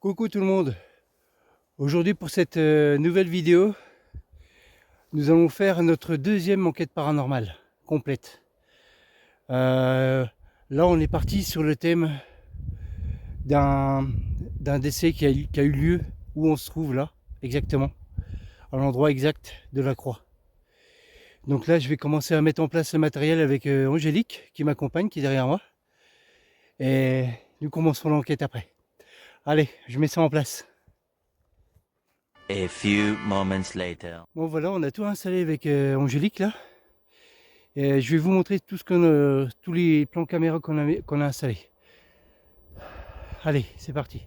Coucou tout le monde. Aujourd'hui pour cette nouvelle vidéo, nous allons faire notre deuxième enquête paranormale complète. Là on est parti sur le thème d'un décès qui a eu lieu où on se trouve là, exactement, à l'endroit exact de la croix. Donc là je vais commencer à mettre en place le matériel avec Angélique qui m'accompagne, qui est derrière moi. Et nous commencerons l'enquête après. Allez, je mets ça en place. A few moments later. Bon voilà, on a tout installé avec Angélique là. Et je vais vous montrer tout tous les plans caméra qu'on a installés. Allez, c'est parti.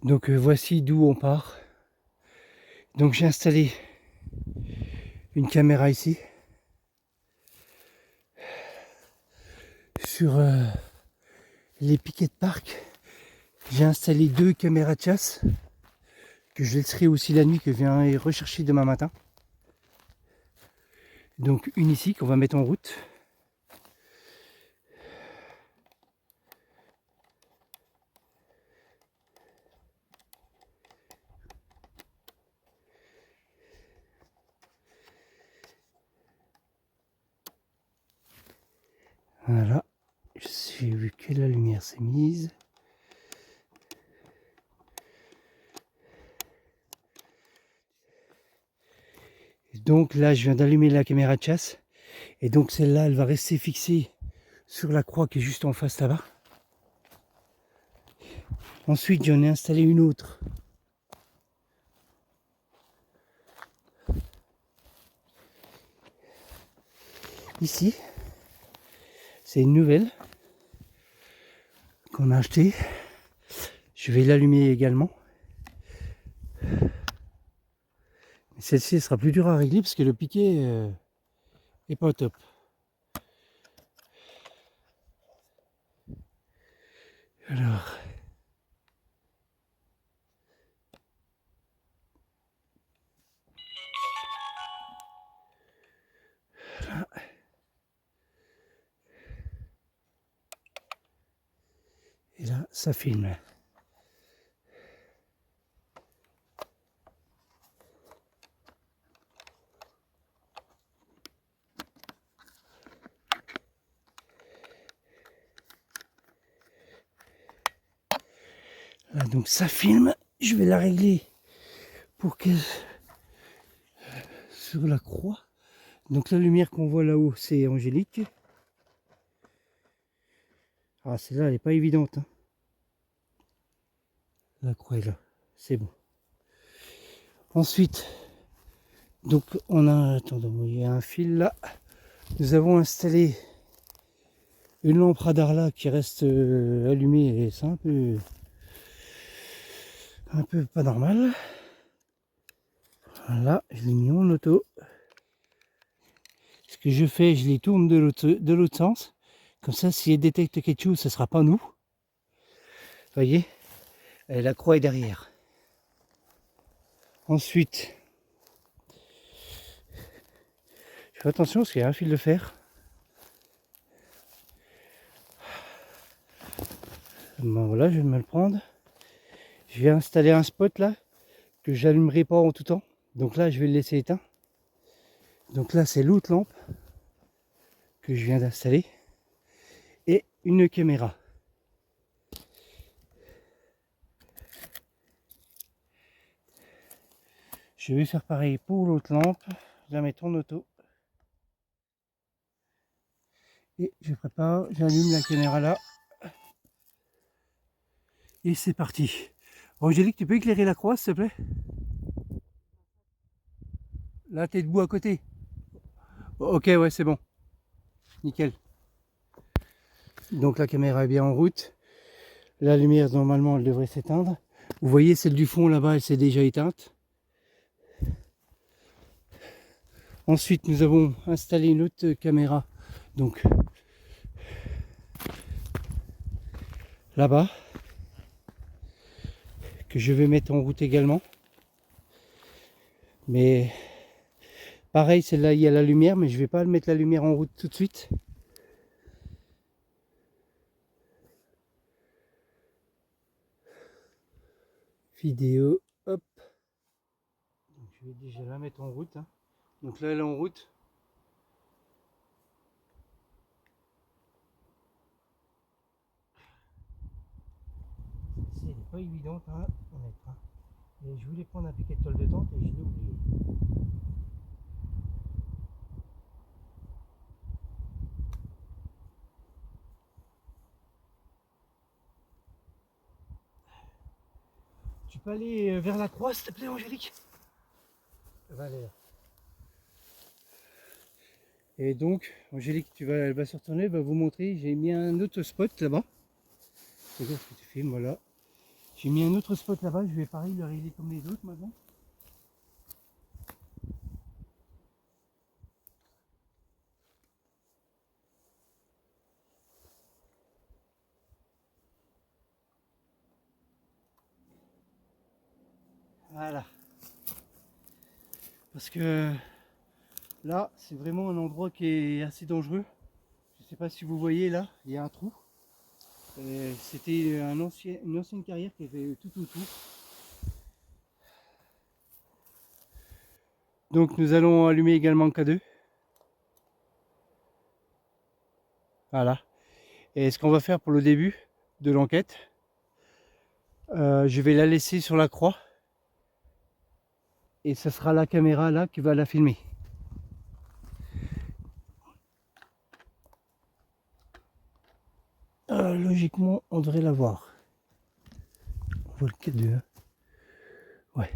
Donc voici d'où on part. Donc j'ai installé une caméra ici. Sur les piquets de parc, j'ai installé 2 caméras de chasse que je laisserai aussi la nuit, que je viens rechercher demain matin. Donc une ici qu'on va mettre en route. Voilà, j'ai vu que la lumière s'est mise. Donc là, je viens d'allumer la caméra de chasse. Et donc celle-là, elle va rester fixée sur la croix qui est juste en face là-bas. Ensuite, j'en ai installé une autre. Ici, c'est une nouvelle qu'on a achetée. Je vais l'allumer également. Celle-ci sera plus dure à régler parce que le piquet est pas au top. Alors, là. Et là, ça filme. Là, donc ça filme. Je vais la régler pour qu'elle sur la croix. Donc la lumière qu'on voit là-haut, c'est Angélique. Ah, celle-là, elle n'est pas évidente. Hein. La croix est là. C'est bon. Ensuite, donc on a... Attendez, il y a un fil là. Nous avons installé une lampe radar là qui reste allumée et c'est un peu pas normal. Voilà, je l'ai mis en auto. Ce que je fais, je les tourne de l'autre sens. Comme ça, si elle détecte quelque chose, ce ne sera pas nous. Vous voyez, et la croix est derrière. Ensuite, je fais attention parce qu'il y a un fil de fer. Bon, voilà, je vais me le prendre. Je vais installer un spot là que j'allumerai pas en tout temps. Donc là, je vais le laisser éteint. Donc là, c'est l'autre lampe que je viens d'installer et une caméra. Je vais faire pareil pour l'autre lampe. Je la mets en auto. Et je prépare, j'allume la caméra là. Et c'est parti. Angélique, tu peux éclairer la croix, s'il te plaît? Là, tu es debout à côté. Ok, ouais, c'est bon. Nickel. Donc la caméra est bien en route. La lumière, normalement, elle devrait s'éteindre. Vous voyez, celle du fond, là-bas, elle s'est déjà éteinte. Ensuite, nous avons installé une autre caméra. Donc, là-bas. Que je vais mettre en route également. Mais, pareil, celle-là, il y a la lumière, mais je ne vais pas mettre la lumière en route tout de suite. vidéo, hop. Donc, je vais déjà la mettre en route, hein. Donc là elle est en route. Celle-ci elle n'est pas évidente à mettre, hein. Et je voulais prendre un piquet de toile de tente et je l'ai oublié. Tu peux aller vers la croix s'il te plaît Angélique? Elle va aller là. Et donc Angélique elle va se retourner, elle va vous montrer, j'ai mis un autre spot là-bas. Regarde ce que tu filmes, voilà. J'ai mis un autre spot là-bas, je vais pareil le régler comme les autres maintenant. Voilà. Parce que là, c'est vraiment un endroit qui est assez dangereux. Je ne sais pas si vous voyez là, il y a un trou. C'était une ancienne carrière qui avait tout autour. Donc nous allons allumer également le K2. Voilà. Et ce qu'on va faire pour le début de l'enquête, je vais la laisser sur la croix. Et ce sera la caméra là qui va la filmer. Logiquement, on devrait la voir. On voit le K2. Hein. Ouais.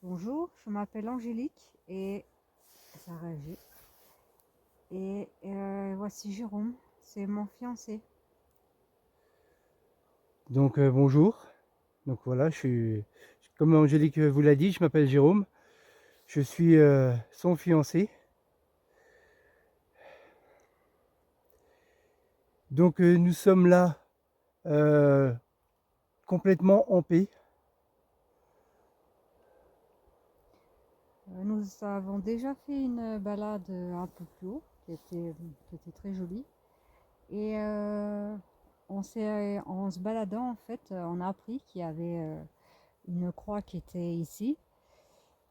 Bonjour, je m'appelle Angélique et Sarah G. Et voici Jérôme, c'est mon fiancé. Donc bonjour. Donc voilà, comme Angélique vous l'a dit, je m'appelle Jérôme. Je suis son fiancé. Donc nous sommes là complètement en paix. Nous avons déjà fait une balade un peu plus haut, qui était très jolie. Et en se baladant, en fait, on a appris qu'il y avait une croix qui était ici.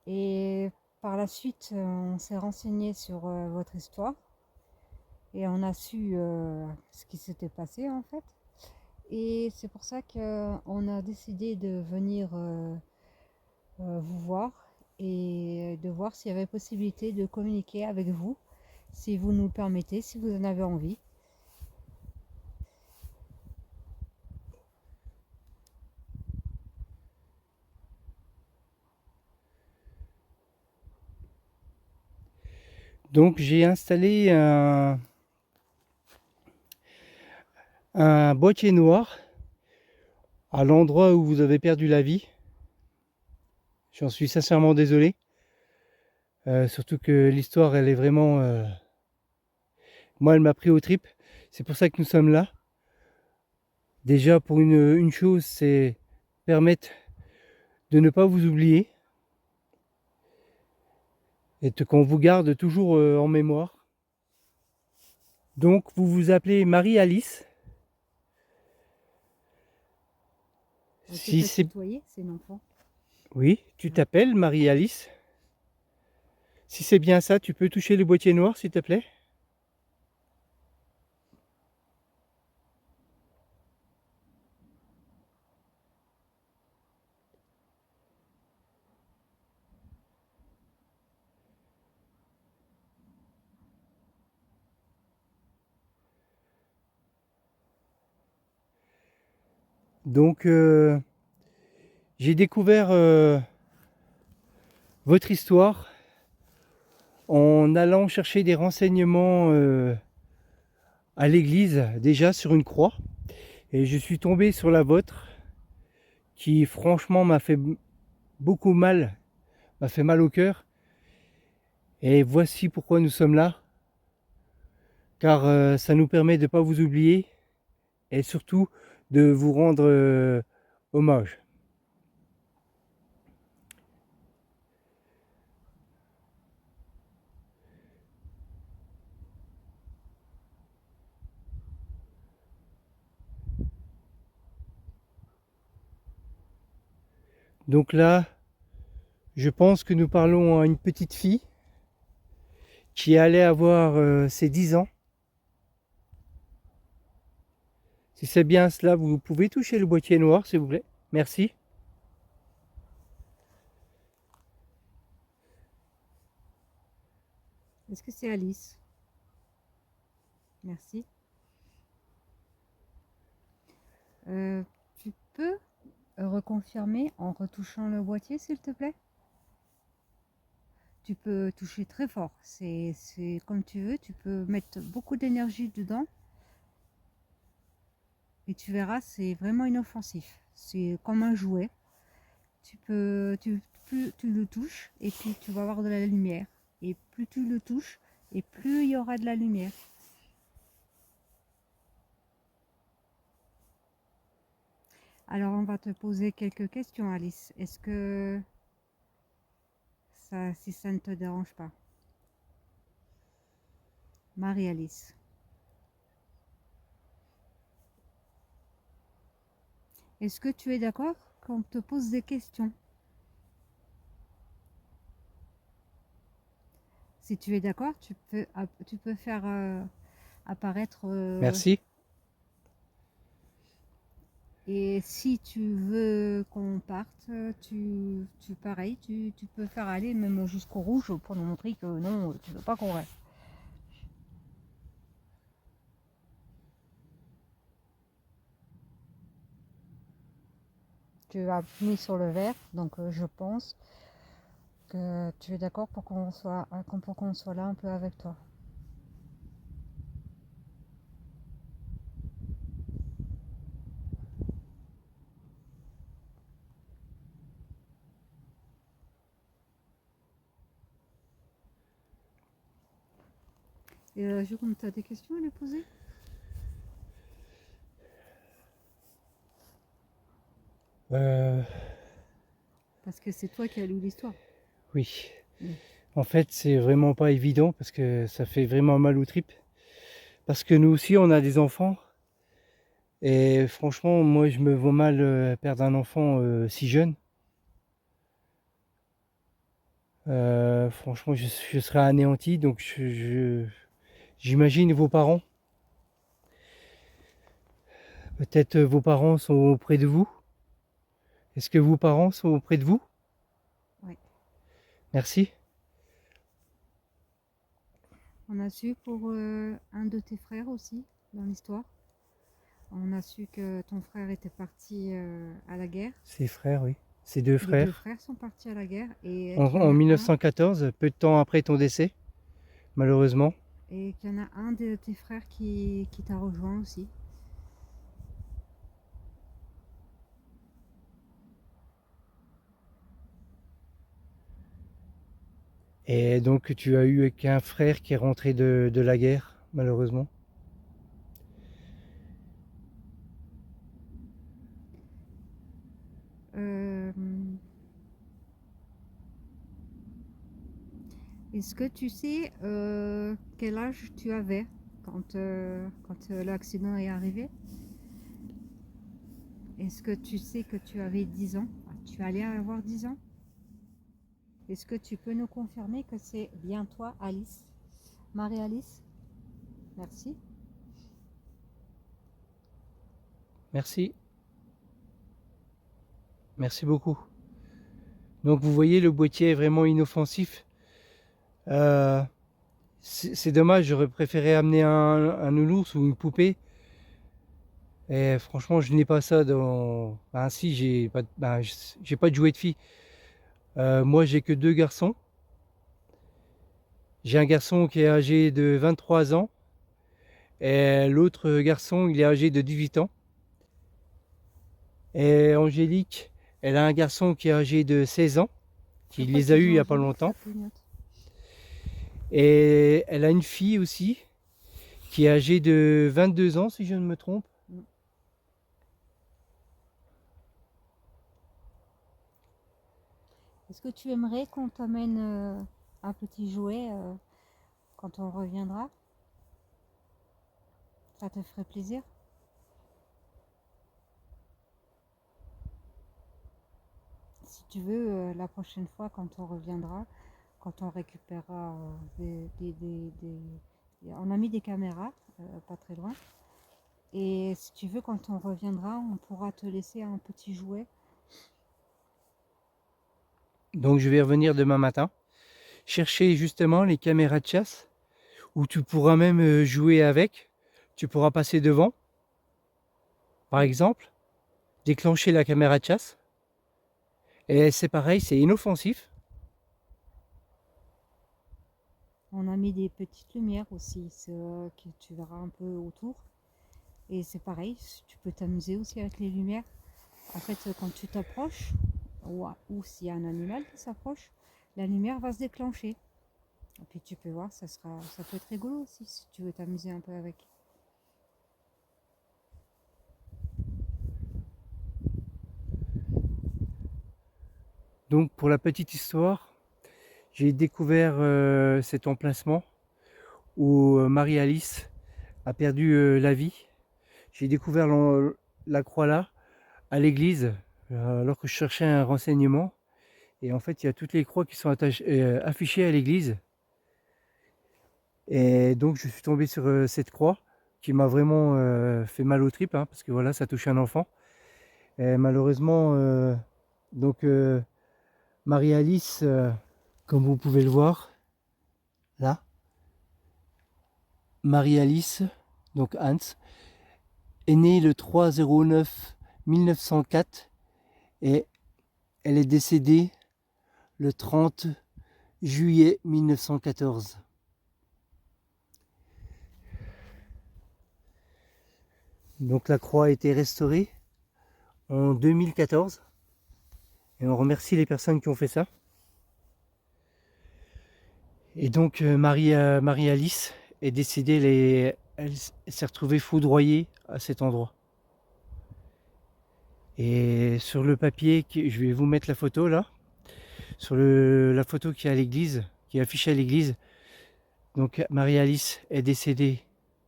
Et par la suite, on s'est renseigné sur votre histoire. Et on a su ce qui s'était passé, en fait. Et c'est pour ça qu'on a décidé de venir vous voir et de voir s'il y avait possibilité de communiquer avec vous, si vous nous le permettez, si vous en avez envie. Donc j'ai installé un boîtier noir à l'endroit où vous avez perdu la vie. J'en suis sincèrement désolé. Surtout que l'histoire, elle est vraiment... moi, elle m'a pris aux tripes. C'est pour ça que nous sommes là. Déjà, pour une chose, c'est permettre de ne pas vous oublier. Et qu'on vous garde toujours en mémoire. Donc, vous vous appelez Marie-Alice. Si c'est tutoyer, c'est une enfant. Oui, tu t'appelles Marie-Alice. Si c'est bien ça, tu peux toucher le boîtier noir, s'il te plaît. Donc, j'ai découvert votre histoire en allant chercher des renseignements à l'église, déjà sur une croix. Et je suis tombé sur la vôtre, qui franchement m'a fait beaucoup mal, m'a fait mal au cœur. Et voici pourquoi nous sommes là. Car ça nous permet de ne pas vous oublier et surtout de vous rendre hommage. Donc là, je pense que nous parlons à une petite fille qui allait avoir ses 10 ans. Si c'est bien cela, vous pouvez toucher le boîtier noir, s'il vous plaît. Merci. Est-ce que c'est Alice? Merci. Tu peux reconfirmer en retouchant le boîtier, s'il te plaît? Tu peux toucher très fort, c'est comme tu veux, tu peux mettre beaucoup d'énergie dedans et tu verras, c'est vraiment inoffensif. C'est comme un jouet. Plus tu le touches et puis tu vas avoir de la lumière. Et plus tu le touches et plus il y aura de la lumière. Alors on va te poser quelques questions, Alice. Est-ce que si ça ne te dérange pas? Marie-Alice. Est-ce que tu es d'accord qu'on te pose des questions? Si tu es d'accord, tu peux faire apparaître. Merci. Et si tu veux qu'on parte, pareil, tu peux faire aller même jusqu'au rouge pour nous montrer que non, tu ne veux pas qu'on reste. Tu as mis sur le vert, donc je pense que tu es d'accord pour qu'on soit là un peu avec toi. Et Jérôme, tu as des questions à lui poser? Parce que c'est toi qui as lu l'histoire. Oui. Oui. En fait, c'est vraiment pas évident parce que ça fait vraiment mal aux tripes. Parce que nous aussi, on a des enfants. Et franchement, moi, je me vois mal perdre un enfant si jeune. Franchement, je serais anéanti. Donc, j'imagine vos parents. Peut-être vos parents sont auprès de vous. Est-ce que vos parents sont auprès de vous? Oui. Merci. On a su pour un de tes frères aussi dans l'histoire. On a su que ton frère était parti à la guerre. Ses frères, oui. Ses deux Les deux frères. frères sont partis à la guerre et En 1914, peu de temps après ton décès, malheureusement. et qu'il y en a un de tes frères qui t'a rejoint aussi. Et donc tu as eu qu'un frère qui est rentré de la guerre, malheureusement. Est-ce que tu sais quel âge tu avais quand l'accident est arrivé? Est-ce que tu sais que tu avais 10 ans? Tu allais avoir 10 ans? Est-ce que tu peux nous confirmer que c'est bien toi, Alice? Marie-Alice? Merci. Merci. Merci beaucoup. Donc vous voyez, le boîtier est vraiment inoffensif. C'est dommage, j'aurais préféré amener un nounours ou une poupée. Et franchement, je n'ai pas ça dans... Ben si, j'ai pas de jouet de fille. Moi, j'ai que 2 garçons. J'ai un garçon qui est âgé de 23 ans. Et l'autre garçon, il est âgé de 18 ans. Et Angélique, elle a un garçon qui est âgé de 16 ans, qui les a eus il n'y a pas longtemps. Et elle a une fille aussi, qui est âgée de 22 ans, si je ne me trompe. Est-ce que tu aimerais qu'on t'amène un petit jouet quand on reviendra? Ça te ferait plaisir? si tu veux, la prochaine fois, quand on reviendra, quand on récupérera on a mis des caméras, pas très loin. Et si tu veux, quand on reviendra, on pourra te laisser un petit jouet. Donc je vais revenir demain matin, chercher justement les caméras de chasse, où tu pourras même jouer avec. Tu pourras passer devant, par exemple, déclencher la caméra de chasse. Et c'est pareil, c'est inoffensif. On a mis des petites lumières aussi, que tu verras un peu autour. Et c'est pareil, tu peux t'amuser aussi avec les lumières. En fait, quand tu t'approches, ou s'il y a un animal qui s'approche, la lumière va se déclencher. Et puis tu peux voir, ça peut être rigolo aussi si tu veux t'amuser un peu avec. Donc pour la petite histoire, j'ai découvert cet emplacement où Marie-Alice a perdu la vie. J'ai découvert la croix là, à l'église, alors que je cherchais un renseignement. Et en fait, il y a toutes les croix qui sont affichées à l'église. Et donc, je suis tombé sur cette croix qui m'a vraiment fait mal aux tripes, hein, parce que voilà, ça touche un enfant. Et malheureusement, donc Marie-Alice, comme vous pouvez le voir, là, Marie-Alice, donc Hans, est née le 3/09 1904 et elle est décédée le 30 juillet 1914. Donc la croix a été restaurée en 2014 et on remercie les personnes qui ont fait ça. Et donc Marie-Alice est décédée, elle s'est retrouvée foudroyée à cet endroit. Et sur le papier, je vais vous mettre la photo là, sur la photo qui est à l'église, qui est affichée à l'église. Donc Marie-Alice est décédée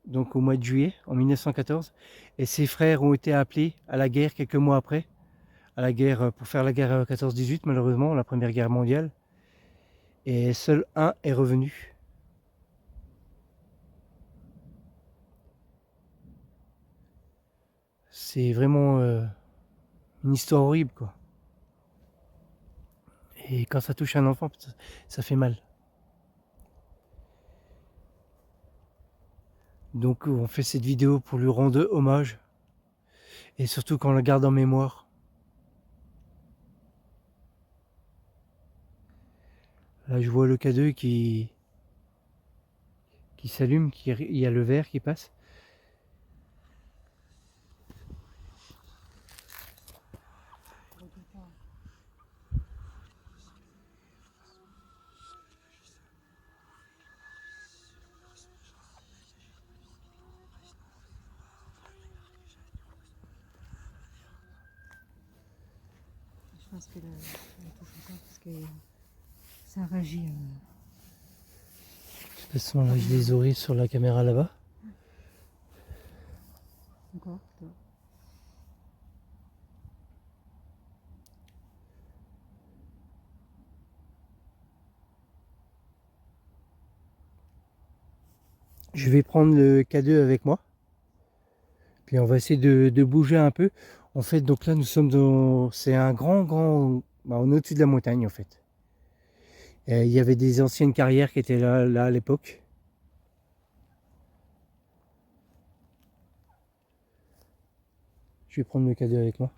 donc au mois de juillet en 1914 et ses frères ont été appelés à la guerre quelques mois après, à la guerre pour faire la guerre 14-18 malheureusement, la première guerre mondiale. Et seul un est revenu. C'est vraiment une histoire horrible quoi. Et quand ça touche un enfant, ça fait mal. Donc on fait cette vidéo pour lui rendre hommage. Et surtout qu'on la garde en mémoire. Là je vois le K2 qui s'allume, il y a le verre qui passe. Je pense qu'elle touche encore parce que ça réagit. De toute façon là je les aurai sur la caméra là-bas. Encore. Je vais prendre le K2 avec moi. Puis on va essayer de bouger un peu. En fait, donc là, nous sommes dans... C'est un grand... on est au-dessus de la montagne, en fait. Et il y avait des anciennes carrières qui étaient là à l'époque. Je vais prendre le K2 avec moi.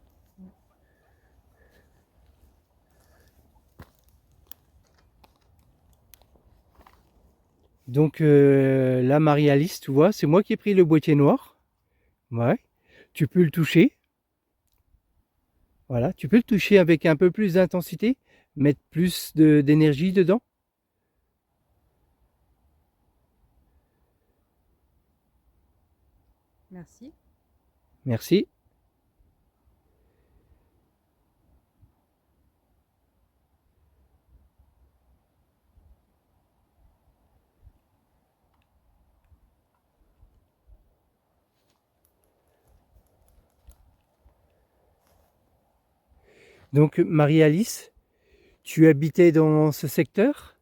Donc là, Marie-Alice, tu vois, c'est moi qui ai pris le boîtier noir. Ouais. Tu peux le toucher. Voilà, tu peux le toucher avec un peu plus d'intensité, mettre plus d'énergie dedans. Merci. Merci. Donc Marie-Alice, tu habitais dans ce secteur?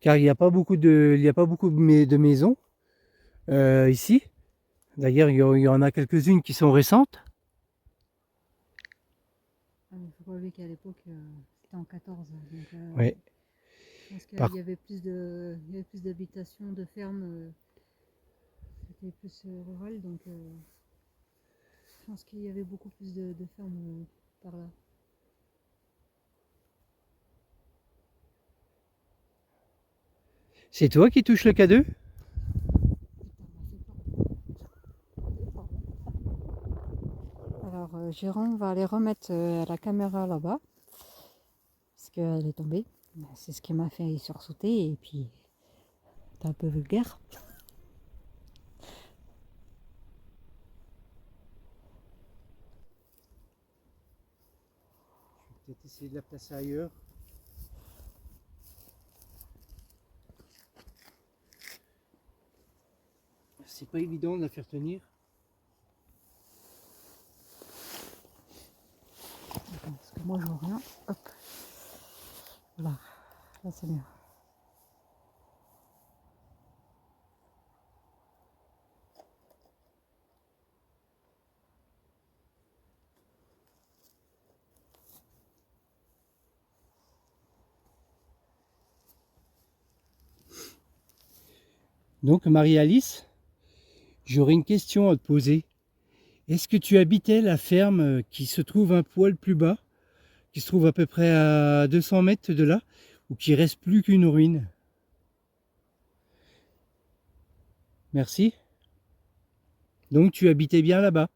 Car il n'y a pas beaucoup de maisons ici. D'ailleurs, il y en a quelques-unes qui sont récentes. Il faut pas oublier qu'à l'époque, c'était en 14. Donc, Ouais. je pense qu'il Par- y avait plus d'habitations, de fermes. C'était plus rural. Donc, je pense qu'il y avait beaucoup plus de fermes par là. C'est toi qui touches le K2? Alors, Jérôme va aller remettre la caméra là-bas. Parce qu'elle est tombée. C'est ce qui m'a fait sursauter. Et puis, t'es un peu vulgaire. Je vais peut-être essayer de la placer ailleurs. C'est pas évident de la faire tenir. Attends, parce que moi, je vois rien. Hop. Voilà. Là, c'est bien. Donc Marie-Alice, j'aurais une question à te poser. Est-ce que tu habitais la ferme qui se trouve un poil plus bas, qui se trouve à peu près à 200 mètres de là, ou qui reste plus qu'une ruine? Merci. Donc tu habitais bien là-bas?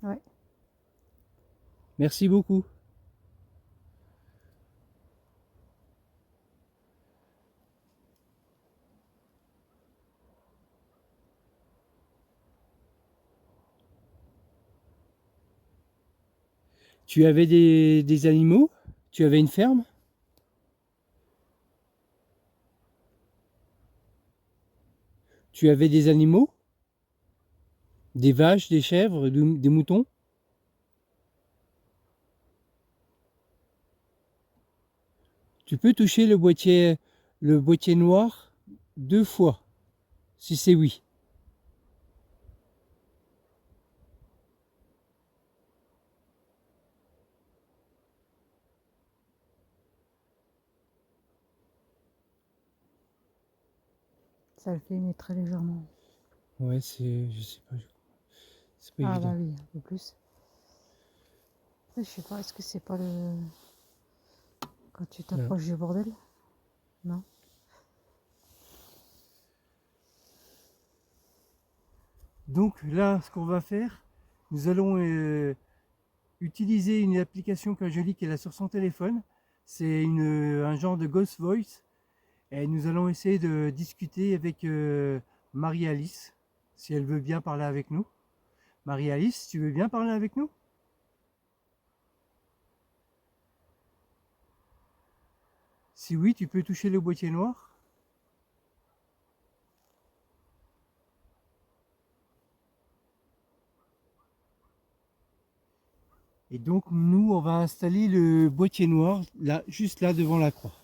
Ouais. Merci beaucoup. Tu avais des animaux? Tu avais une ferme? Tu avais des animaux? Des vaches, des chèvres, des moutons? Tu peux toucher le boîtier noir 2 fois, si c'est oui. Ça le fait, mais très légèrement. Ouais, je sais pas, c'est pas Ah évident. bah oui, un peu plus. Après, je sais pas, est-ce que c'est pas le... Quand tu t'approches du bordel? Non? Donc là, ce qu'on va faire, nous allons utiliser une application qu'Angélique elle a sur son téléphone. C'est un genre de Ghost Voice. Et nous allons essayer de discuter avec Marie-Alice, si elle veut bien parler avec nous. Marie-Alice, tu veux bien parler avec nous? Si oui, tu peux toucher le boîtier noir. Et donc nous, on va installer le boîtier noir là, juste là devant la croix.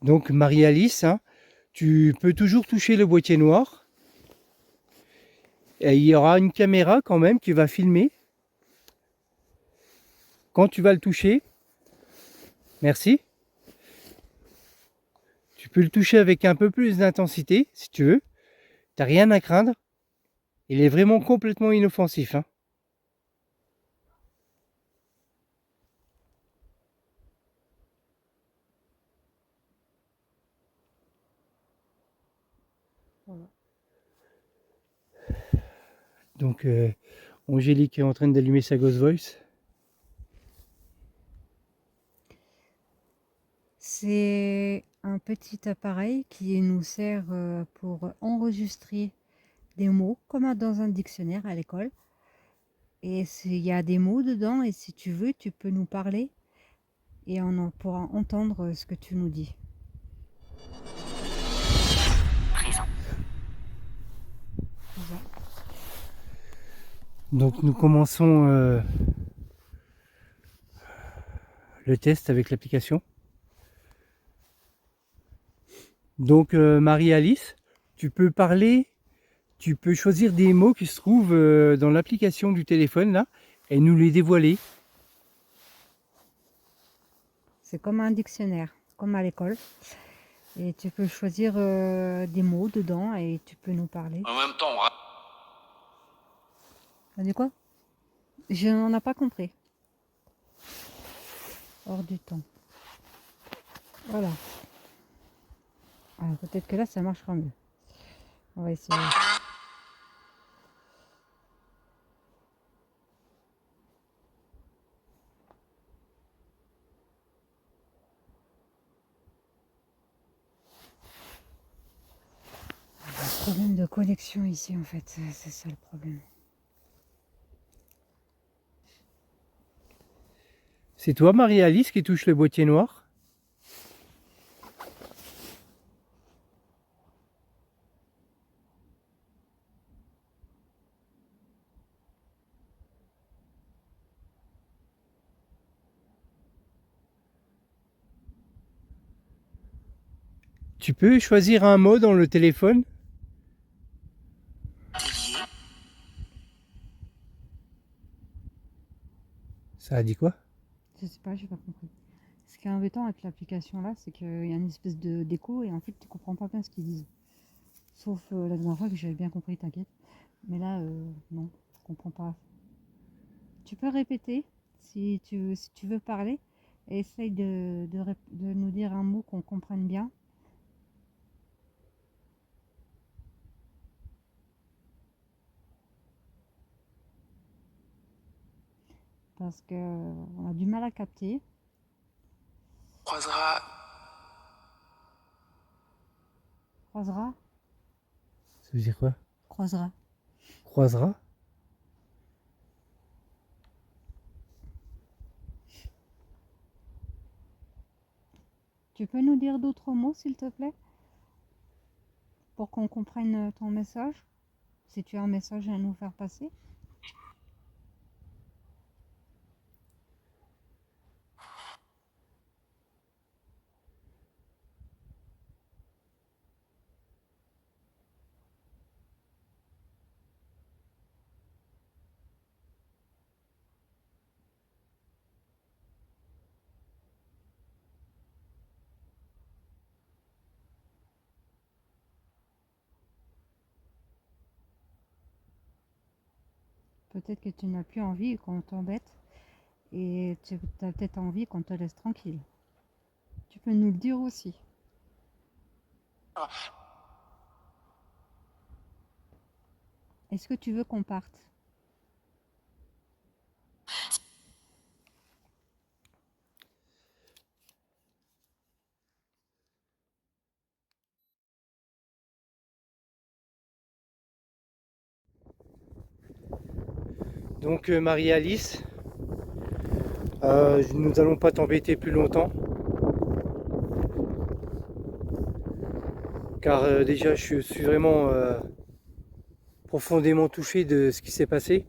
Donc Marie-Alice, hein, tu peux toujours toucher le boîtier noir. Et il y aura une caméra quand même qui va filmer quand tu vas le toucher. Merci. Tu peux le toucher avec un peu plus d'intensité si tu veux. T'as rien à craindre. Il est vraiment complètement inoffensif, hein. Voilà. Donc Angélique est en train d'allumer sa Ghost Voice. C'est un petit appareil qui nous sert pour enregistrer des mots comme dans un dictionnaire à l'école. Et il y a des mots dedans et si tu veux, tu peux nous parler et on pourra entendre ce que tu nous dis. Présent. Présent. Donc nous commençons le test avec l'application. Donc Marie-Alice, tu peux parler, tu peux choisir des mots qui se trouvent dans l'application du téléphone là et nous les dévoiler. C'est comme un dictionnaire, comme à l'école. Et tu peux choisir des mots dedans et tu peux nous parler. En même temps, T'as dit quoi? Je n'en ai pas compris. Hors du temps. Voilà. Alors peut-être que là ça marchera mieux. On va essayer. Problème de connexion ici en fait, c'est ça le problème. C'est toi Marie-Alice qui touche le boîtier noir? Tu peux choisir un mot dans le téléphone? atelier, Ça a dit quoi? Je sais pas, j'ai pas compris. Ce qui est embêtant avec l'application là, c'est qu'il y a une espèce de d'écho et en fait tu comprends pas bien ce qu'ils disent. Sauf la dernière fois que j'avais bien compris, t'inquiète. Mais là, non, je comprends pas. Tu peux répéter si tu veux parler et essaye de nous dire un mot qu'on comprenne bien. Parce que on a du mal à capter. croisera, Croisera, Ça veut dire quoi? croisera. Croisera? Tu peux nous dire d'autres mots, s'il te plaît, pour qu'on comprenne ton message, si tu as un message à nous faire passer. Peut-être que tu n'as plus envie qu'on t'embête et tu as peut-être envie qu'on te laisse tranquille. Tu peux nous le dire aussi. Est-ce que tu veux qu'on parte? Donc Marie-Alice, nous allons pas t'embêter plus longtemps. Car déjà je suis vraiment profondément touché de ce qui s'est passé.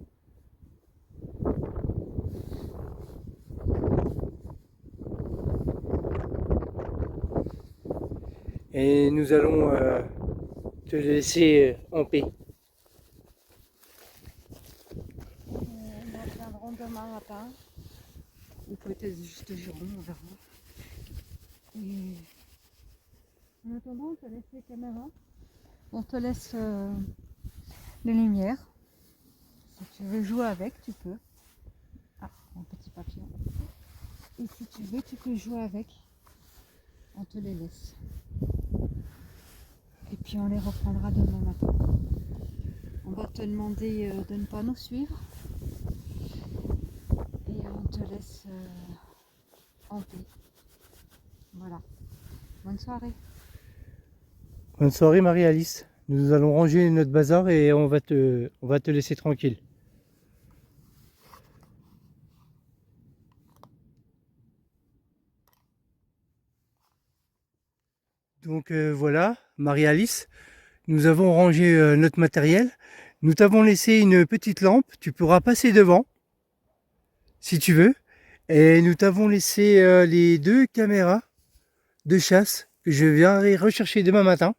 Et nous allons te laisser en paix. Nous reviendrons demain matin. Ou peut-être juste aujourd'hui, on verra. Et en attendant, on te laisse les caméras. On te laisse les lumières. Si tu veux jouer avec, tu peux. Ah, un petit papillon. Et si tu veux, tu peux jouer avec. On te les laisse. Et puis on les reprendra demain matin. On va te demander de ne pas nous suivre. Et on te laisse en paix. Voilà. Bonne soirée. Bonne soirée Marie-Alice. Nous allons ranger notre bazar et on va te laisser tranquille. Donc voilà, Marie-Alice, nous avons rangé notre matériel. Nous t'avons laissé une petite lampe, tu pourras passer devant si tu veux. Et nous t'avons laissé les 2 caméras de chasse que je viendrai rechercher demain matin.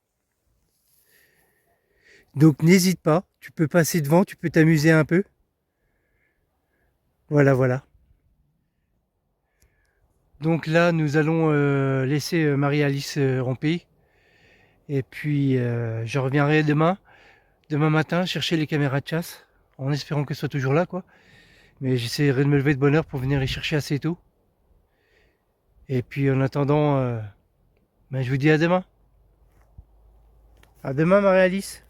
Donc n'hésite pas, tu peux passer devant, tu peux t'amuser un peu. Voilà, voilà. Donc là, nous allons laisser Marie-Alice ramper. Et puis, je reviendrai demain matin, chercher les caméras de chasse, en espérant qu'elles soient toujours là, quoi. Mais j'essaierai de me lever de bonne heure pour venir les chercher assez tôt. Et puis, en attendant, ben, je vous dis à demain. À demain, Marie-Alice.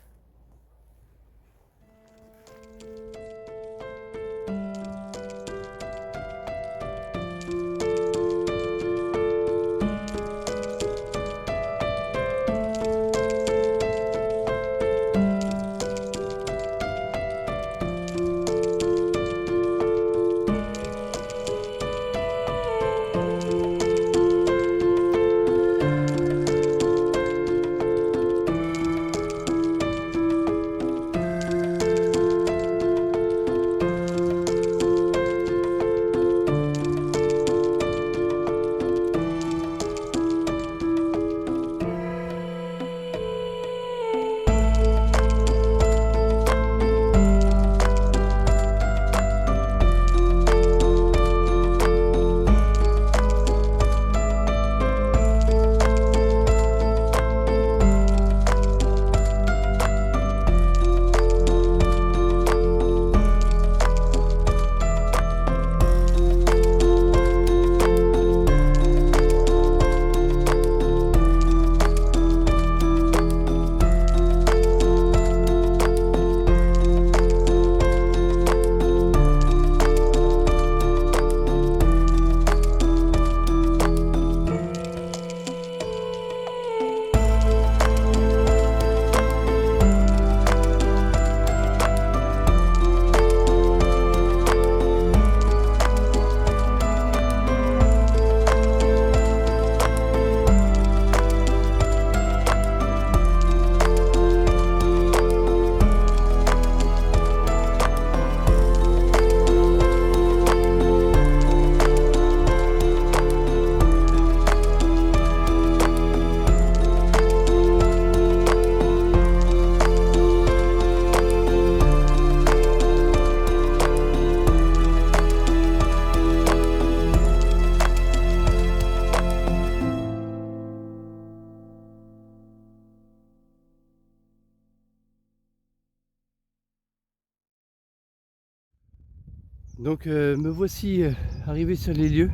Donc me voici arrivé sur les lieux.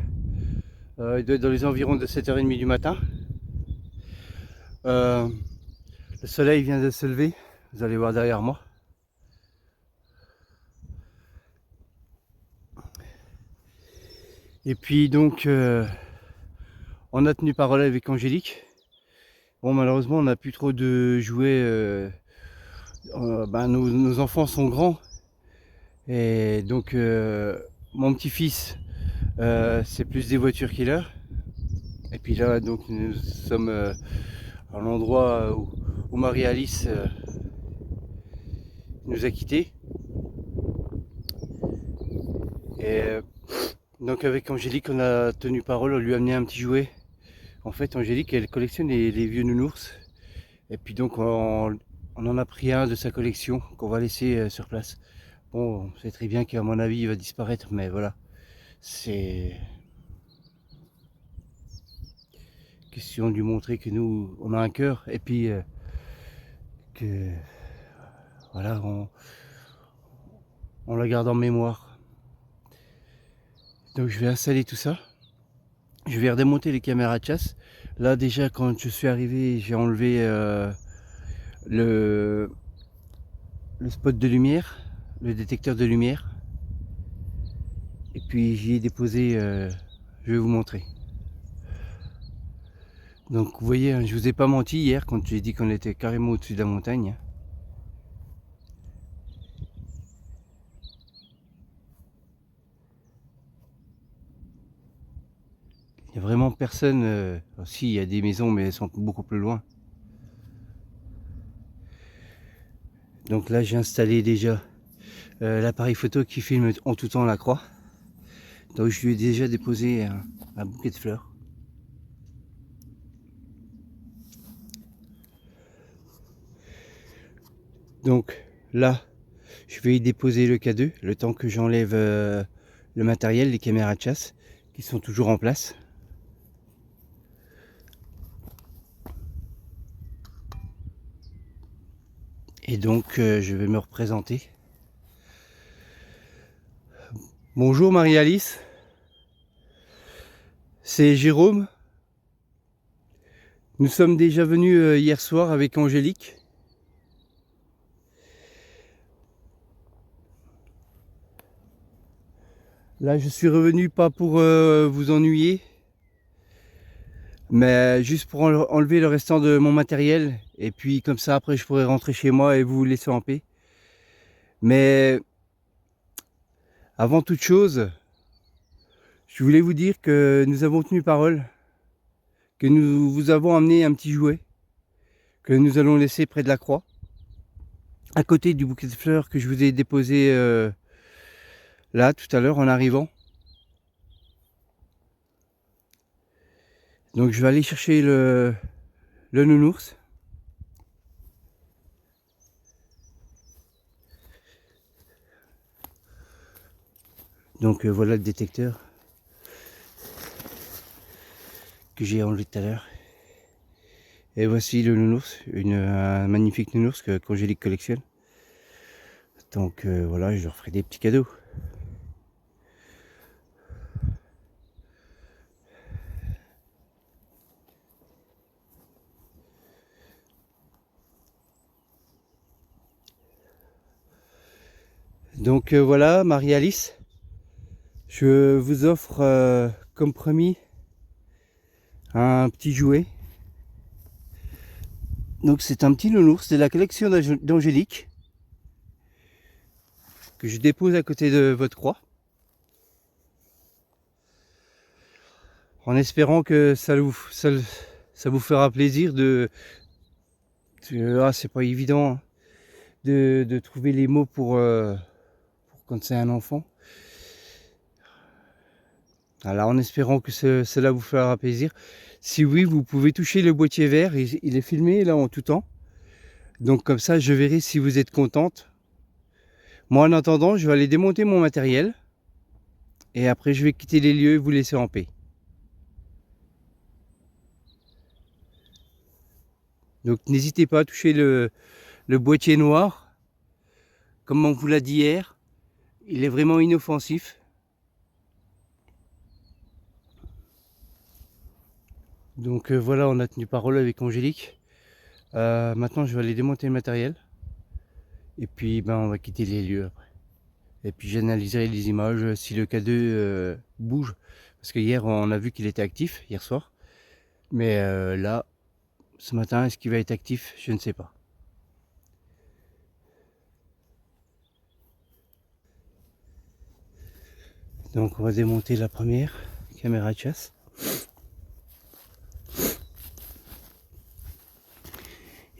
Il doit être dans les environs de 7h30 du matin. Le soleil vient de se lever, vous allez voir derrière moi. Et puis donc on a tenu parole avec Angélique. Bon, malheureusement on n'a plus trop de jouets. Nos enfants sont grands. Et donc mon petit-fils c'est plus des voitures qu'il a. Et puis là donc nous sommes à l'endroit où Marie-Alice nous a quittés. Et donc avec Angélique on a tenu parole, on lui a amené un petit jouet. En fait Angélique elle collectionne les vieux nounours. Et puis donc on en a pris un de sa collection qu'on va laisser sur place. Bon, c'est très bien qu'à mon avis il va disparaître, mais voilà. C'est question de lui montrer que nous on a un cœur et puis que voilà on la garde en mémoire. Donc je vais installer tout ça. Je vais redémonter les caméras de chasse. Là déjà quand je suis arrivé j'ai enlevé le spot de lumière, le détecteur de lumière. Et puis j'y ai déposé, je vais vous montrer. Donc vous voyez, hein, je vous ai pas menti hier quand j'ai dit qu'on était carrément au-dessus de la montagne. Il n'y a vraiment personne. Si, il y a des maisons, mais elles sont beaucoup plus loin. Donc là, j'ai installé déjà l'appareil photo qui filme en tout temps la croix. Donc je lui ai déjà déposé un bouquet de fleurs. Donc là, je vais y déposer le K2, le temps que j'enlève le matériel, les caméras de chasse, qui sont toujours en place. Et donc je vais me représenter. Bonjour Marie-Alice, c'est Jérôme. Nous sommes déjà venus hier soir avec Angélique. Là, je suis revenu pas pour vous ennuyer, mais juste pour enlever le restant de mon matériel. Et puis comme ça, après, je pourrai rentrer chez moi et vous laisser en paix. Mais avant toute chose, je voulais vous dire que nous avons tenu parole, que nous vous avons amené un petit jouet, que nous allons laisser près de la croix, à côté du bouquet de fleurs que je vous ai déposé là, tout à l'heure, en arrivant. Donc je vais aller chercher le nounours. Donc voilà le détecteur que j'ai enlevé tout à l'heure. Et voici le nounours, un magnifique nounours qu'Angélique collectionne. Donc voilà, je leur ferai des petits cadeaux. Donc voilà, Marie-Alice, je vous offre comme promis un petit jouet. Donc c'est un petit nounours de la collection d'Angélique que je dépose à côté de votre croix, en espérant que ça vous fera plaisir c'est pas évident hein, de trouver les mots pour quand c'est un enfant. Alors en espérant que cela vous fera plaisir. Si oui, vous pouvez toucher le boîtier vert, il est filmé là en tout temps. Donc comme ça, je verrai si vous êtes contente. Moi en attendant, je vais aller démonter mon matériel. Et après, je vais quitter les lieux et vous laisser en paix. Donc n'hésitez pas à toucher le boîtier noir. Comme on vous l'a dit hier, il est vraiment inoffensif. Donc voilà, on a tenu parole avec Angélique. Maintenant, je vais aller démonter le matériel. Et puis, on va quitter les lieux après. Et puis, j'analyserai les images si le K2 bouge. Parce que hier, on a vu qu'il était actif, hier soir. Mais là, ce matin, est-ce qu'il va être actif? Je ne sais pas. Donc, on va démonter la première caméra de chasse.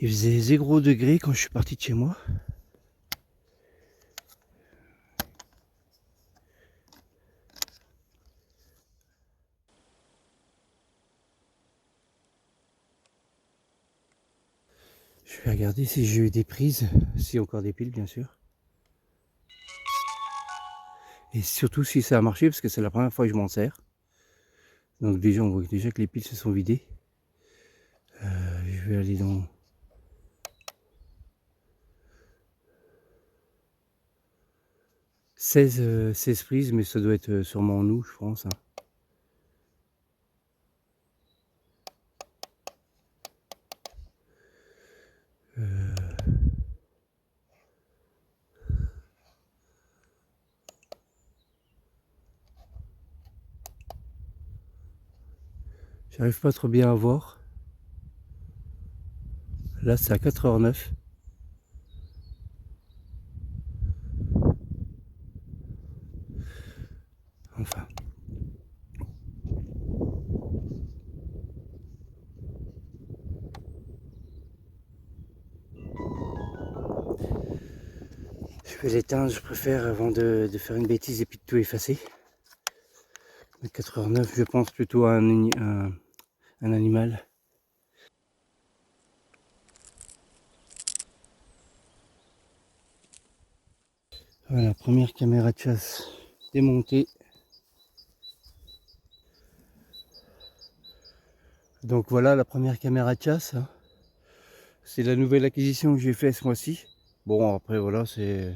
Il faisait 0 degré quand je suis parti de chez moi. Je vais regarder si j'ai eu des prises, si encore des piles bien sûr. Et surtout si ça a marché parce que c'est la première fois que je m'en sers. Donc déjà on voit déjà que les piles se sont vidées. Je vais aller dans... « 16 prises, mais ça doit être sûrement nous, je pense. Hein. J'arrive pas trop bien à voir. Là c'est à 4h09. Enfin. Je vais l'éteindre, je préfère, avant de faire une bêtise et puis de tout effacer. À 4h09, je pense plutôt à un animal. Voilà, première caméra de chasse démontée. Donc voilà la première caméra de chasse. C'est la nouvelle acquisition que j'ai fait ce mois-ci. Bon, après voilà, c'est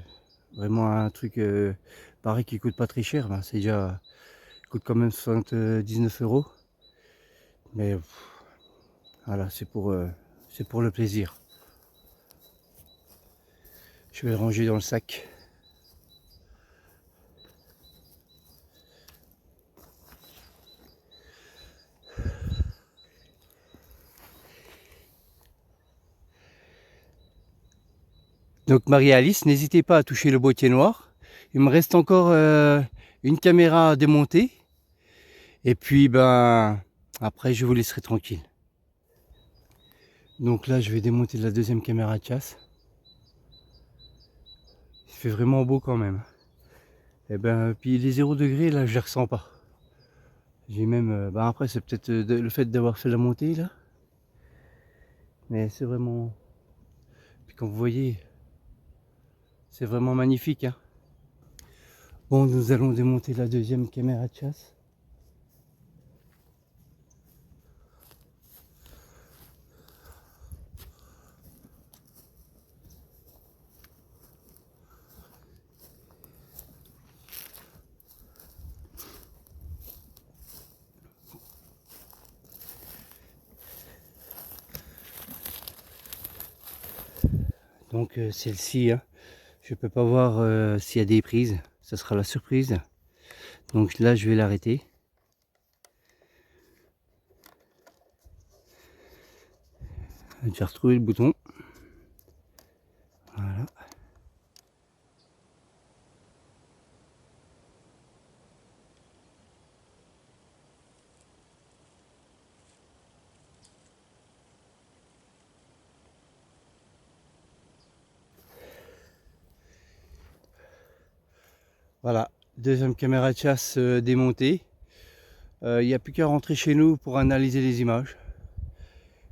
vraiment un truc pareil qui coûte pas très cher. Ben, c'est déjà coûte quand même 79 €. Mais voilà, c'est pour le plaisir. Je vais le ranger dans le sac. Donc Marie-Alice, n'hésitez pas à toucher le boîtier noir. Il me reste encore une caméra à démonter. Et puis ben après je vous laisserai tranquille. Donc là je vais démonter la deuxième caméra de chasse. Il fait vraiment beau quand même. Et ben puis les 0 degrés là je les ressens pas. J'ai même ben après c'est peut-être le fait d'avoir fait la montée là. Mais c'est vraiment. Puis comme vous voyez, c'est vraiment magnifique, hein. Bon, nous allons démonter la deuxième caméra de chasse. Donc celle-ci, hein, je peux pas voir s'il y a des prises, ça sera la surprise. Donc là je vais l'arrêter. J'ai retrouvé le bouton. Voilà. Voilà, deuxième caméra de chasse démontée. Il n'y a plus qu'à rentrer chez nous pour analyser les images.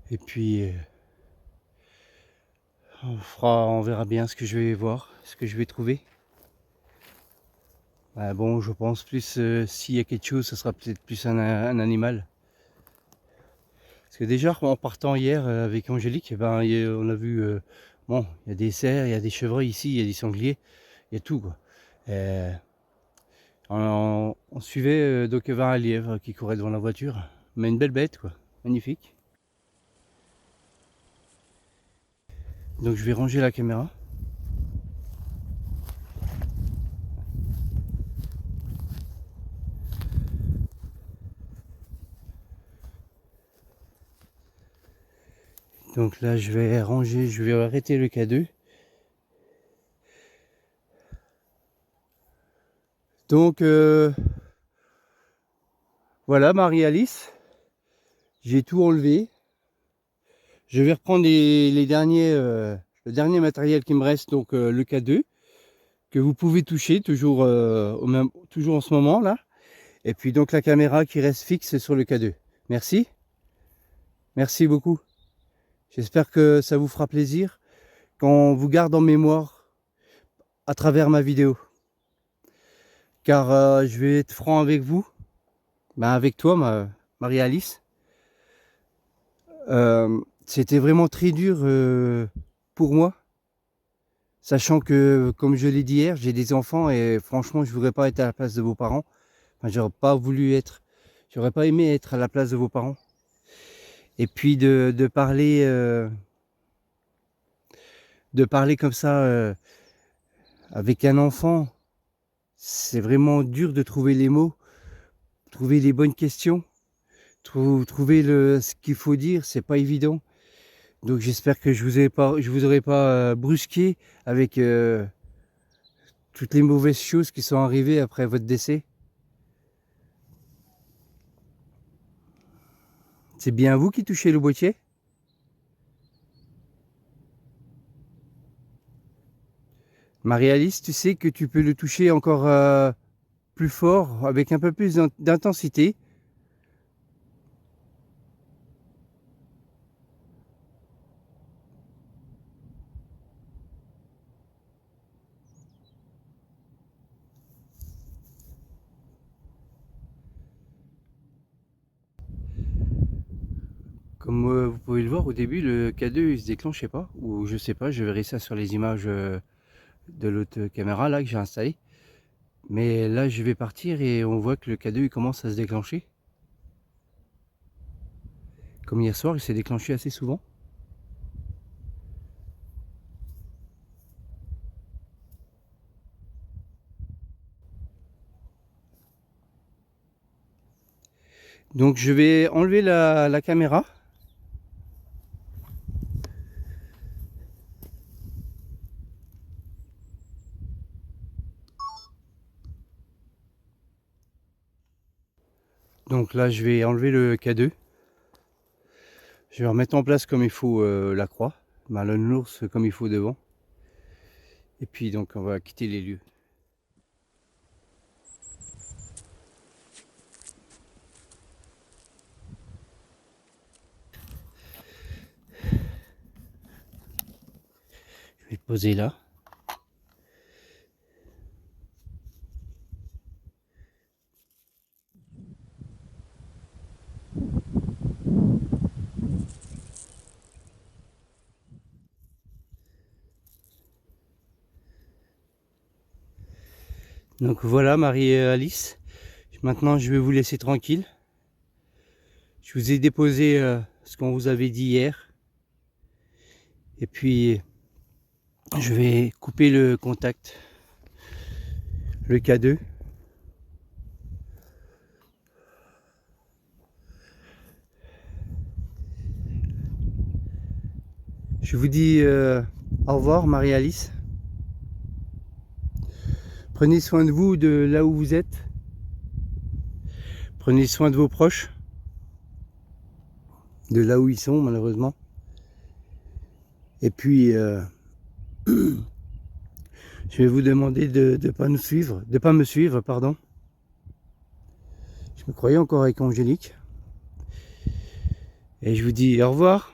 Et puis on verra bien ce que je vais voir, ce que je vais trouver. Bon, je pense plus s'il y a quelque chose, ce sera peut-être plus un animal. Parce que déjà en partant hier avec Angélique, eh ben, on a vu, bon, il y a des cerfs, il y a des chevreuils ici, il y a des sangliers, il y a tout quoi. On suivait donc un lièvre qui courait devant la voiture, mais une belle bête quoi, magnifique. Donc je vais ranger la caméra. Donc là je vais ranger, je vais arrêter le K2. Donc voilà Marie-Alice, j'ai tout enlevé. Je vais reprendre les derniers, le dernier matériel qui me reste, donc le K2, que vous pouvez toucher toujours, toujours en ce moment là. Et puis donc la caméra qui reste fixe sur le K2. Merci. Merci beaucoup. J'espère que ça vous fera plaisir qu'on vous garde en mémoire à travers ma vidéo. Car je vais être franc avec vous, ben avec toi Marie-Alice. C'était vraiment très dur pour moi. Sachant que, comme je l'ai dit hier, j'ai des enfants et franchement, je ne voudrais pas être à la place de vos parents. Enfin, j'aurais pas voulu être, j'aurais pas aimé être à la place de vos parents. Et puis de parler comme ça avec un enfant, c'est vraiment dur de trouver les mots, trouver les bonnes questions, trouver ce qu'il faut dire, c'est pas évident. Donc j'espère que je vous aurai pas brusqué avec toutes les mauvaises choses qui sont arrivées après votre décès. C'est bien vous qui touchez le boîtier? Marie-Alice, tu sais que tu peux le toucher encore plus fort, avec un peu plus d'intensité. Comme vous pouvez le voir au début, le K2 il se déclenchait pas, ou je sais pas, je verrai ça sur les images de l'autre caméra là que j'ai installé. Mais là je vais partir et on voit que le K2 il commence à se déclencher. Comme hier soir, il s'est déclenché assez souvent. Donc je vais enlever la caméra. Donc là je vais enlever le K2. Je vais remettre en place comme il faut la croix, le l'ours comme il faut devant. Et puis donc on va quitter les lieux. Je vais le poser là. Donc voilà Marie et Alice. Maintenant je vais vous laisser tranquille. Je vous ai déposé ce qu'on vous avait dit hier. Et puis je vais couper le contact, le K2. Je vous dis au revoir Marie-Alice. Prenez soin de vous, de là où vous êtes. Prenez soin de vos proches, de là où ils sont malheureusement. Et puis je vais vous demander de pas nous suivre, de pas me suivre, pardon. Je me croyais encore avec Angélique. Et je vous dis au revoir.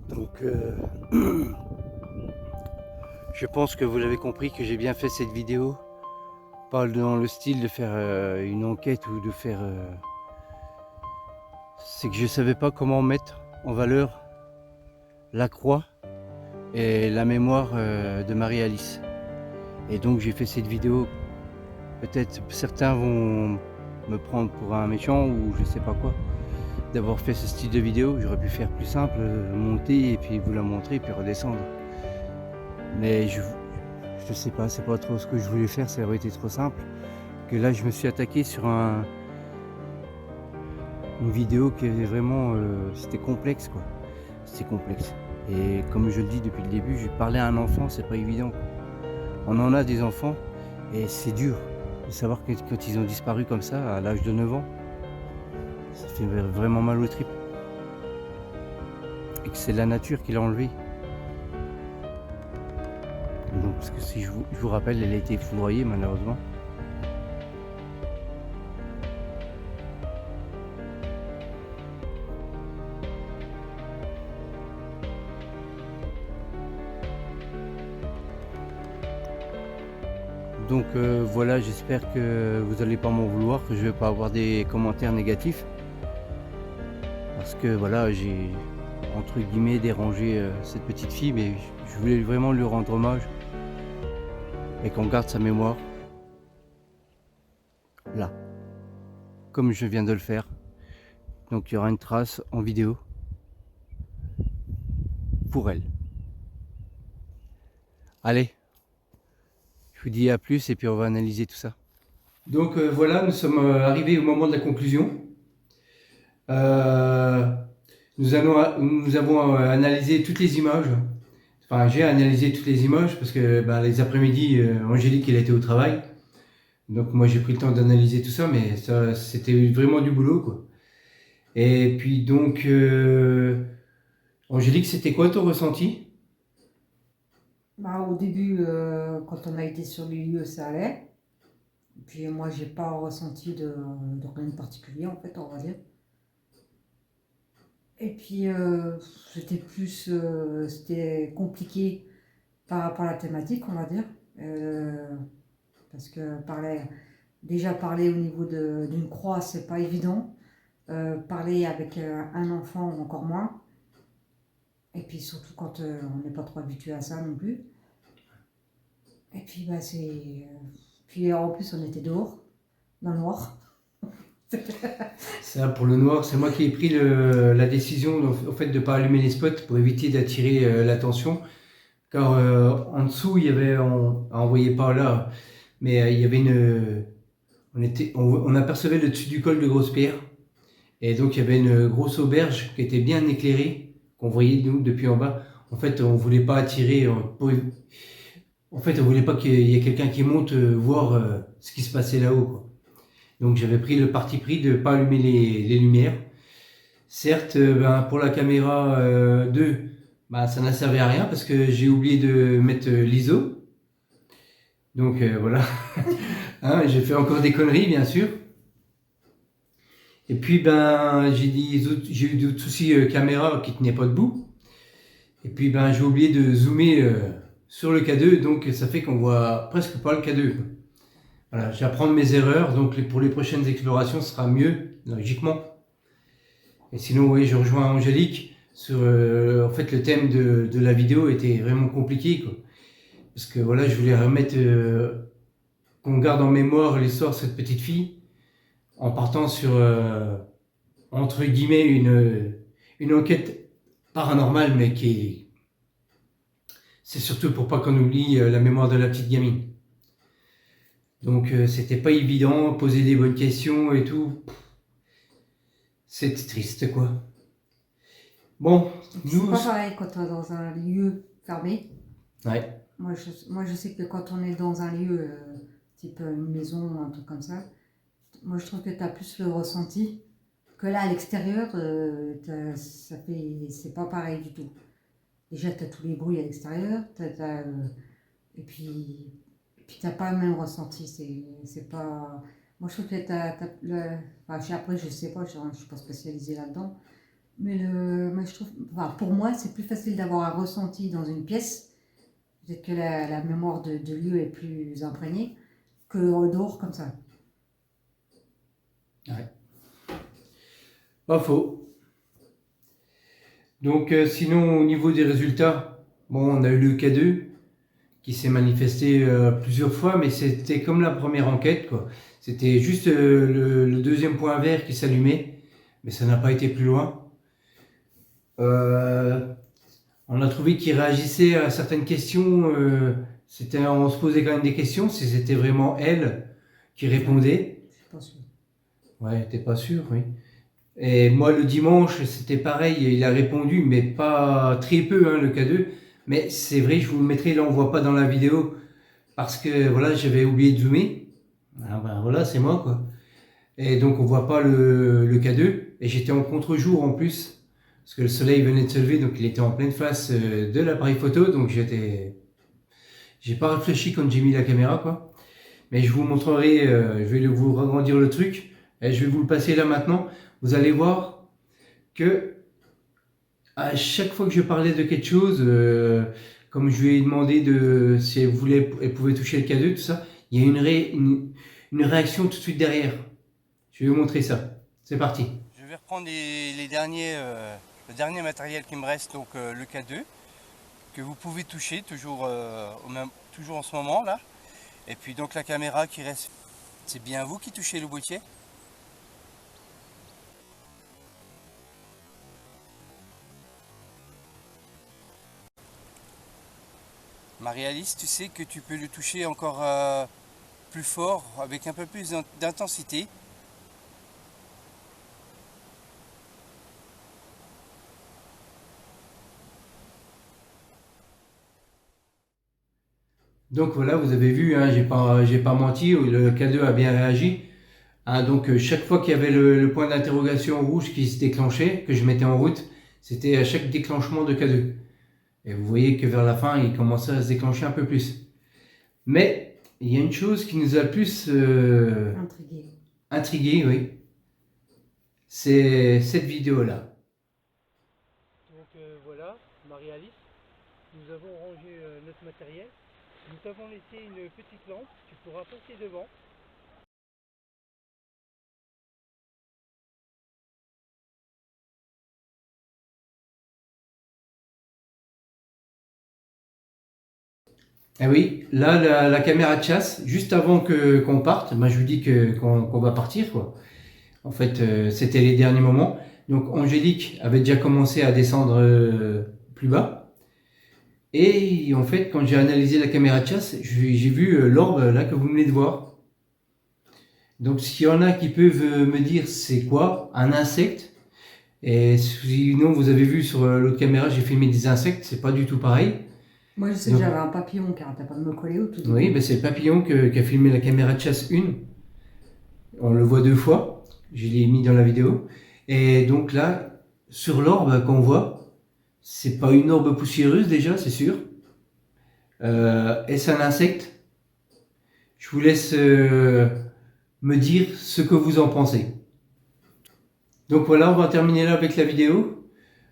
Donc je pense que vous l'avez compris que j'ai bien fait cette vidéo. Pas dans le style de faire une enquête ou de faire... C'est que je savais pas comment mettre en valeur la croix et la mémoire de Marie-Alice. Et donc j'ai fait cette vidéo. Peut-être certains vont me prendre pour un méchant ou je sais pas quoi d'avoir fait ce style de vidéo. J'aurais pu faire plus simple, monter et puis vous la montrer puis redescendre. Mais je sais pas, c'est pas trop ce que je voulais faire, ça aurait été trop simple. Que là je me suis attaqué sur une vidéo qui avait vraiment, c'était complexe quoi. C'était complexe. Et comme je le dis depuis le début, je parlais à un enfant, c'est pas évident quoi. On en a des enfants et c'est dur de savoir que quand ils ont disparu comme ça à l'âge de 9 ans, ça fait vraiment mal aux tripes. Et que c'est la nature qui l'a enlevé. Donc, parce que si je vous rappelle, elle a été foudroyée malheureusement. Donc voilà, j'espère que vous n'allez pas m'en vouloir, que je ne vais pas avoir des commentaires négatifs. Parce que voilà, j'ai entre guillemets dérangé cette petite fille, mais je voulais vraiment lui rendre hommage. Et qu'on garde sa mémoire là, comme je viens de le faire. Donc il y aura une trace en vidéo pour elle. Allez, je vous dis à plus et puis on va analyser tout ça. Donc voilà, nous sommes arrivés au moment de la conclusion. Nous avons analysé toutes les images. Enfin, j'ai analysé toutes les images parce que les après-midi, Angélique, elle était au travail. Donc moi, j'ai pris le temps d'analyser tout ça, mais ça, c'était vraiment du boulot, quoi. Et puis donc, Angélique, c'était quoi ton ressenti? Bah, au début, quand on a été sur les lieux, ça allait. Puis moi, j'ai pas ressenti de rien de particulier, en fait, on va dire. Et puis, c'était compliqué par rapport à la thématique, on va dire. Parce que parler au niveau d'une croix, c'est pas évident. Parler avec un enfant, encore moins. Et puis surtout quand on n'est pas trop habitué à ça non plus. Et puis puis en plus on était dehors, dans le noir. Ça, pour le noir, c'est moi qui ai pris la décision en fait, de ne pas allumer les spots pour éviter d'attirer l'attention. Car en dessous, il y avait, on voyait pas là, mais il y avait on apercevait le dessus du col de Grosse-Pierre. Et donc il y avait une grosse auberge qui était bien éclairée, qu'on voyait nous depuis en bas. En fait, on voulait pas attirer, en fait, on voulait pas qu'il y ait quelqu'un qui monte voir ce qui se passait là-haut, quoi. Donc j'avais pris le parti pris de ne pas allumer les lumières. Certes, pour la caméra 2, ça n'a servi à rien parce que j'ai oublié de mettre l'ISO. Donc voilà, hein, j'ai fait encore des conneries bien sûr. Et puis j'ai eu d'autres soucis caméra qui tenaient pas debout. Et puis j'ai oublié de zoomer sur le K2, donc ça fait qu'on voit presque pas le K2. Voilà, j'apprends de mes erreurs, donc pour les prochaines explorations, ce sera mieux, logiquement. Et sinon, oui, je rejoins Angélique sur, en fait, le thème de la vidéo était vraiment compliqué, quoi. Parce que voilà, je voulais remettre, qu'on garde en mémoire l'histoire de cette petite fille, en partant sur, entre guillemets, une enquête paranormale, mais c'est surtout pour pas qu'on oublie la mémoire de la petite gamine. Donc c'était pas évident, poser des bonnes questions et tout. C'est triste, quoi. Bon, C'est pas pareil quand on est dans un lieu fermé. Ouais. Moi, je sais que quand on est dans un lieu, type une maison, un truc comme ça, moi je trouve que tu as plus le ressenti que là à l'extérieur, c'est pas pareil du tout. Déjà, tu as tous les bruits à l'extérieur, et puis t'as pas le même ressenti. C'est pas. Moi, je trouve que enfin, après, je sais pas, je suis pas spécialisée là-dedans. Mais je trouve. Enfin, pour moi, c'est plus facile d'avoir un ressenti dans une pièce. Peut-être que la mémoire de lieu est plus imprégnée que dehors comme ça. Ouais. Pas faux. Donc, sinon, au niveau des résultats, bon, on a eu le K2 qui s'est manifesté plusieurs fois, mais c'était comme la première enquête, quoi. C'était juste le deuxième point vert qui s'allumait, mais ça n'a pas été plus loin. On a trouvé qu'il réagissait à certaines questions. On se posait quand même des questions, si c'était vraiment elle qui répondait. Je suis pas sûre. Ouais, t'es pas sûr, oui. Et moi, le dimanche, c'était pareil, il a répondu, mais pas très peu, hein, le K2. Mais c'est vrai, je vous le mettrai, là, on voit pas dans la vidéo, parce que voilà, j'avais oublié de zoomer. Ah voilà, c'est moi, quoi. Et donc, on voit pas le K2. Et j'étais en contre-jour en plus, parce que le soleil venait de se lever, donc il était en pleine face de l'appareil photo, donc j'ai pas réfléchi quand j'ai mis la caméra, quoi. Mais je vous montrerai, je vais vous agrandir le truc, et je vais vous le passer là maintenant. Vous allez voir que à chaque fois que je parlais de quelque chose, comme je lui ai demandé si elle pouvait toucher le K2, tout ça, il y a une réaction tout de suite derrière. Je vais vous montrer ça. C'est parti. Je vais reprendre le dernier matériel qui me reste, donc le K2, que vous pouvez toucher toujours, toujours en ce moment là. Et puis donc la caméra qui reste. C'est bien vous qui touchez le boîtier? Marie-Alice, tu sais que tu peux le toucher encore plus fort, avec un peu plus d'intensité. Donc voilà, vous avez vu, hein, j'ai pas menti, le K2 a bien réagi. Hein, donc chaque fois qu'il y avait le point d'interrogation rouge qui se déclenchait, que je mettais en route, c'était à chaque déclenchement de K2. Et vous voyez que vers la fin, il commençait à se déclencher un peu plus. Mais il y a une chose qui nous a le plus intrigué, oui, c'est cette vidéo-là. Donc voilà, Marie-Alice, nous avons rangé notre matériel. Nous avons laissé une petite lampe, tu pourras passer devant. Eh oui, là, la caméra de chasse, juste avant qu'on parte, ben, je lui dis qu'on va partir, quoi. En fait, c'était les derniers moments. Donc, Angélique avait déjà commencé à descendre plus bas. Et en fait, quand j'ai analysé la caméra de chasse, j'ai vu l'orbe là que vous venez de voir. Donc, s'il y en a qui peuvent me dire c'est quoi, un insecte. Et sinon, vous avez vu sur l'autre caméra, j'ai filmé des insectes, c'est pas du tout pareil. Moi, je sais que j'avais un papillon qui arrêtait pas de me coller au tout début. Oui, ben c'est le papillon qui a filmé la caméra de chasse 1. On le voit 2 fois. Je l'ai mis dans la vidéo. Et donc là, sur l'orbe qu'on voit, c'est pas une orbe poussiéreuse déjà, c'est sûr. Est-ce un insecte? Je vous laisse me dire ce que vous en pensez. Donc voilà, on va terminer là avec la vidéo.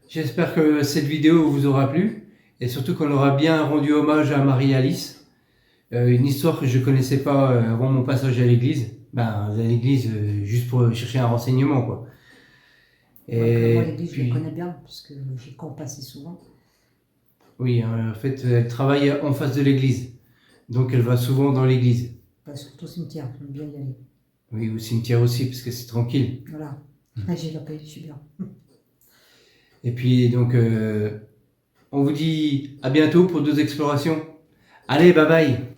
J'espère que cette vidéo vous aura plu. Et surtout qu'on aura bien rendu hommage à Marie-Alice. Une histoire que je connaissais pas avant mon passage à l'église. Ben, à l'église, juste pour chercher un renseignement, quoi. Et moi, l'église, je la connais bien, parce que j'y cours passer souvent. Oui, en fait, elle travaille en face de l'église. Donc, elle va souvent dans l'église. Bah, surtout au cimetière, j'aime bien y aller. Oui, au cimetière aussi, parce que c'est tranquille. Voilà. J'ai la paix, je suis bien. Et puis, donc, on vous dit à bientôt pour d'autres explorations. Allez, bye bye!